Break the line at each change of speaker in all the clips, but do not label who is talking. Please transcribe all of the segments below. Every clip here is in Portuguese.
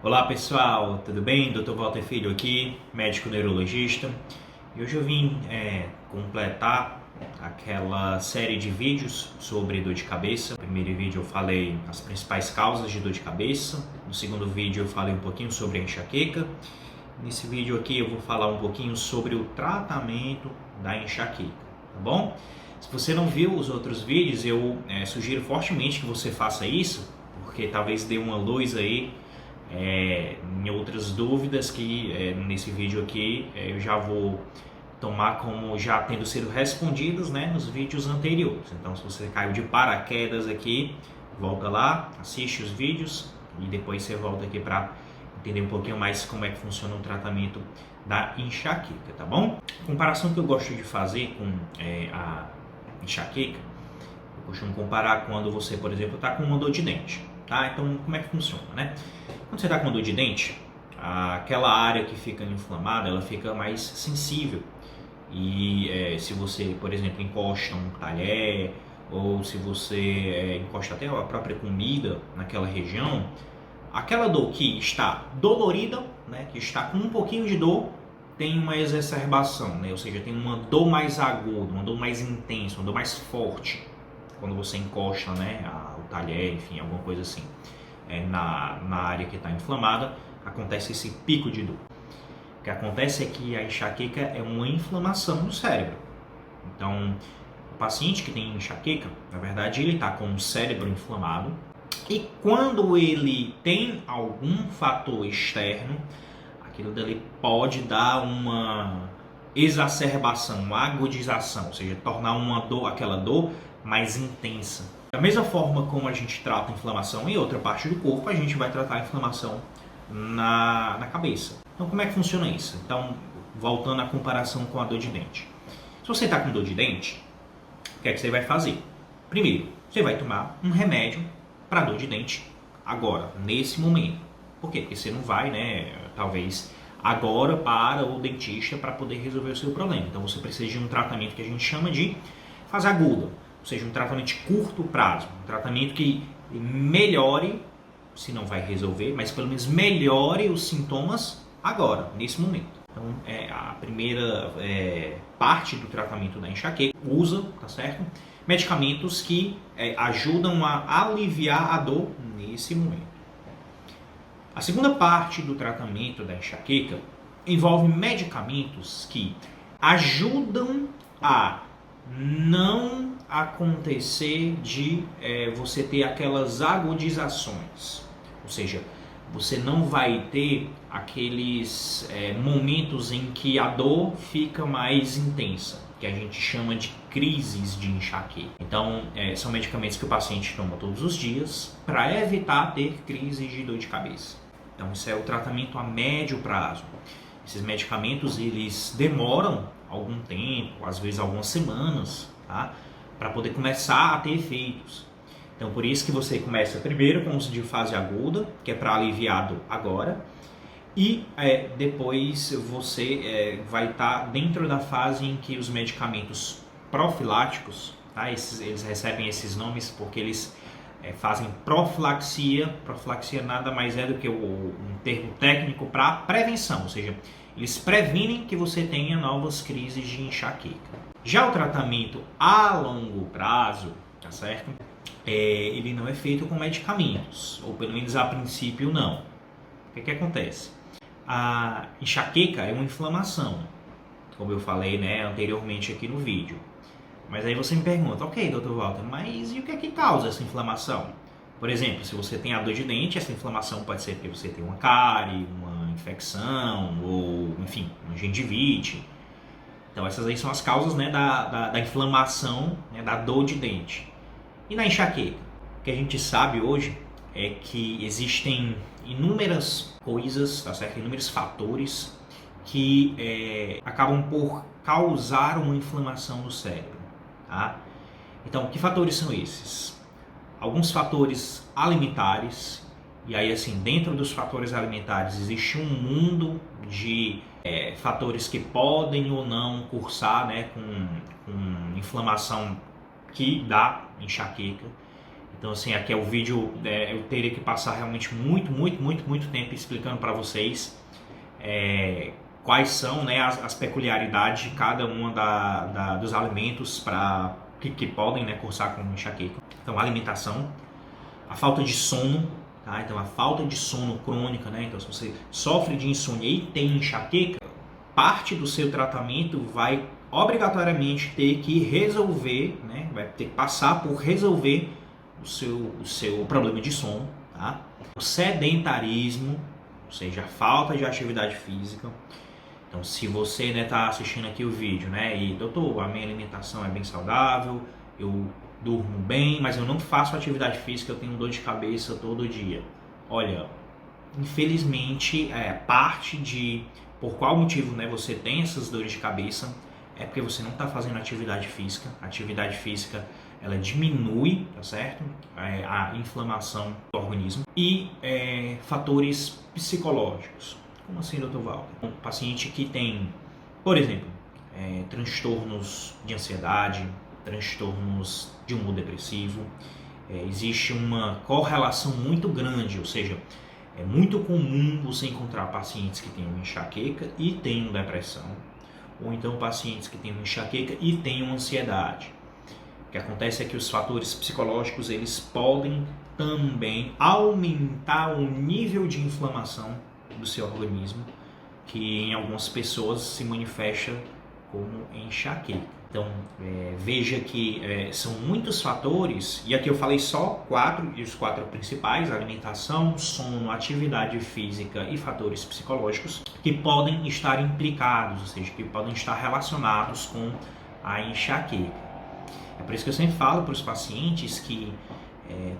Olá pessoal, tudo bem? Dr. Walter Filho aqui, médico neurologista. E hoje eu vim completar aquela série de vídeos sobre dor de cabeça. No primeiro vídeo eu falei as principais causas de dor de cabeça. No segundo vídeo eu falei um pouquinho sobre a enxaqueca. Nesse vídeo aqui eu vou falar um pouquinho sobre o tratamento da enxaqueca, tá bom? Se você não viu os outros vídeos, eu sugiro fortemente que você faça isso, porque talvez dê uma luz aí em outras dúvidas que nesse vídeo aqui eu já vou tomar como já tendo sido respondidas, né, nos vídeos anteriores. Então, se você caiu de paraquedas aqui, volta lá, assiste os vídeos e depois você volta aqui para entender um pouquinho mais como é que funciona o tratamento da enxaqueca, tá bom? A comparação que eu gosto de fazer com a enxaqueca, eu costumo comparar quando você, por exemplo, está com uma dor de dente, tá? Então, como é que funciona, né? Quando você está com dor de dente, aquela área que fica inflamada, ela fica mais sensível. E se você, por exemplo, encosta um talher, ou se você encosta até a própria comida naquela região, aquela dor que está dolorida, né, que está com um pouquinho de dor, tem uma exacerbação, né? Ou seja, tem uma dor mais aguda, uma dor mais intensa, uma dor mais forte, quando você encosta, né, o talher, enfim, alguma coisa assim. Na área que está inflamada, acontece esse pico de dor. O que acontece é que a enxaqueca é uma inflamação no cérebro. Então, o paciente que tem enxaqueca, na verdade, ele está com o cérebro inflamado, e quando ele tem algum fator externo, aquilo dele pode dar uma exacerbação, uma agudização, ou seja, tornar aquela dor mais intensa. Da mesma forma como a gente trata a inflamação em outra parte do corpo, a gente vai tratar a inflamação na cabeça. Então, como é que funciona isso? Então, voltando à comparação com a dor de dente. Se você está com dor de dente, o que é que você vai fazer? Primeiro, você vai tomar um remédio para dor de dente agora, nesse momento. Por quê? Porque você não vai, né, talvez agora para o dentista para poder resolver o seu problema. Então, você precisa de um tratamento que a gente chama de fase aguda. Ou seja, um tratamento de curto prazo, um tratamento que melhore, se não vai resolver, mas pelo menos melhore os sintomas agora, nesse momento. Então, a primeira parte do tratamento da enxaqueca usa, tá certo? Medicamentos que ajudam a aliviar a dor nesse momento. A segunda parte do tratamento da enxaqueca envolve medicamentos que ajudam a não acontecer de você ter aquelas agudizações, ou seja, você não vai ter aqueles momentos em que a dor fica mais intensa, que a gente chama de crises de enxaqueca. Então, são medicamentos que o paciente toma todos os dias para evitar ter crises de dor de cabeça. Então, isso é o tratamento a médio prazo. Esses medicamentos, eles demoram algum tempo, às vezes algumas semanas, tá? Para poder começar a ter efeitos. Então, por isso que você começa primeiro com os de fase aguda, que é para aliviar a dor agora, e depois você vai estar dentro da fase em que os medicamentos profiláticos, tá? Eles recebem esses nomes porque eles fazem profilaxia. Profilaxia nada mais é do que um termo técnico para prevenção, ou seja, eles previnem que você tenha novas crises de enxaqueca. Já o tratamento a longo prazo, tá certo? Ele não é feito com medicamentos, ou pelo menos a princípio não. O que acontece? A enxaqueca é uma inflamação, como eu falei, né, anteriormente aqui no vídeo. Mas aí você me pergunta, ok, Dr. Walter, mas e o que é que causa essa inflamação? Por exemplo, se você tem a dor de dente, essa inflamação pode ser porque você tem uma cárie, uma infecção, ou enfim, uma gengivite. Então essas aí são as causas, né, da inflamação, né, da dor de dente. E na enxaqueca? O que a gente sabe hoje é que existem inúmeras coisas, tá certo? Inúmeros fatores que acabam por causar uma inflamação no cérebro. Tá? Então, que fatores são esses? Alguns fatores alimentares, e aí assim, dentro dos fatores alimentares existe um mundo de fatores que podem ou não cursar, né, com inflamação que dá enxaqueca. Então, assim, aqui é o vídeo, eu teria que passar realmente muito tempo explicando para vocês quais são, né, as peculiaridades de cada uma dos alimentos que podem, né, cursar com enxaqueca. Então, a alimentação, a falta de sono, tá? Então, a falta de sono crônica, né? Então, se você sofre de insônia e tem enxaqueca, parte do seu tratamento vai obrigatoriamente ter que resolver, né? Vai ter que passar por resolver o seu problema de sono, tá? O sedentarismo, ou seja, a falta de atividade física. Então, se você, né, tá assistindo aqui o vídeo, né, e doutor, a minha alimentação é bem saudável, eu durmo bem, mas eu não faço atividade física, eu tenho dor de cabeça todo dia. Olha, infelizmente, por qual motivo, né, você tem essas dores de cabeça, é porque você não está fazendo atividade física. A atividade física, ela diminui, tá certo? A inflamação do organismo. E fatores psicológicos. Como assim, Dr. Walter? Um paciente que tem, por exemplo, transtornos de ansiedade, transtornos de humor depressivo, existe uma correlação muito grande, ou seja, é muito comum você encontrar pacientes que tenham enxaqueca e tenham depressão, ou então pacientes que tenham enxaqueca e tenham ansiedade. O que acontece é que os fatores psicológicos, eles podem também aumentar o nível de inflamação do seu organismo, que em algumas pessoas se manifesta como enxaqueca. Então, veja que são muitos fatores, e aqui eu falei só os quatro principais: alimentação, sono, atividade física e fatores psicológicos, que podem estar implicados, ou seja, que podem estar relacionados com a enxaqueca. É por isso que eu sempre falo para os pacientes que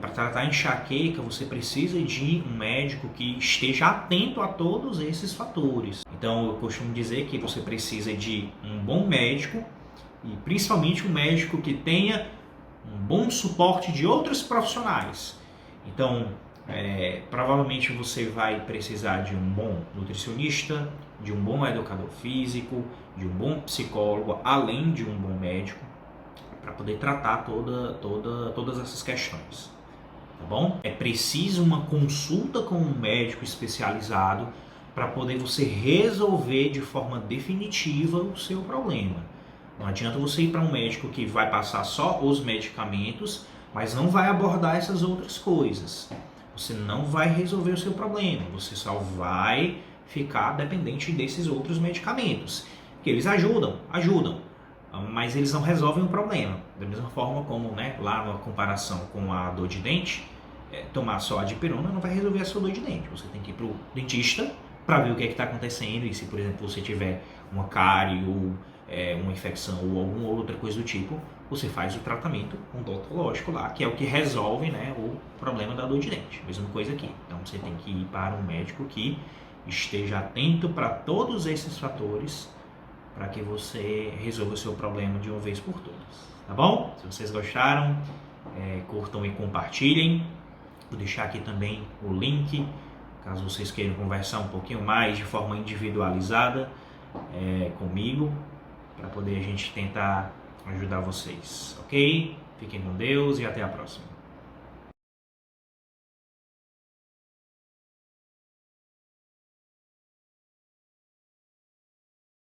para tratar a enxaqueca você precisa de um médico que esteja atento a todos esses fatores. Então eu costumo dizer que você precisa de um bom médico e principalmente um médico que tenha um bom suporte de outros profissionais. Então provavelmente você vai precisar de um bom nutricionista, de um bom educador físico, de um bom psicólogo, além de um bom médico, para poder tratar todas essas questões, tá bom? É preciso uma consulta com um médico especializado para poder você resolver de forma definitiva o seu problema. Não adianta você ir para um médico que vai passar só os medicamentos, mas não vai abordar essas outras coisas. Você não vai resolver o seu problema, você só vai ficar dependente desses outros medicamentos, que eles ajudam, mas eles não resolvem o problema. Da mesma forma como, né, lá na comparação com a dor de dente, tomar só a dipirona não vai resolver a sua dor de dente. Você tem que ir para o dentista para ver o que está acontecendo, e se, por exemplo, você tiver uma cárie ou uma infecção ou alguma outra coisa do tipo, você faz o tratamento odontológico lá, que é o que resolve, né, o problema da dor de dente. Mesma coisa aqui. Então você tem que ir para um médico que esteja atento para todos esses fatores, para que você resolva o seu problema de uma vez por todas, tá bom? Se vocês gostaram, curtam e compartilhem. Vou deixar aqui também o link, caso vocês queiram conversar um pouquinho mais de forma individualizada comigo, para poder a gente tentar ajudar vocês, ok? Fiquem com Deus e até a próxima.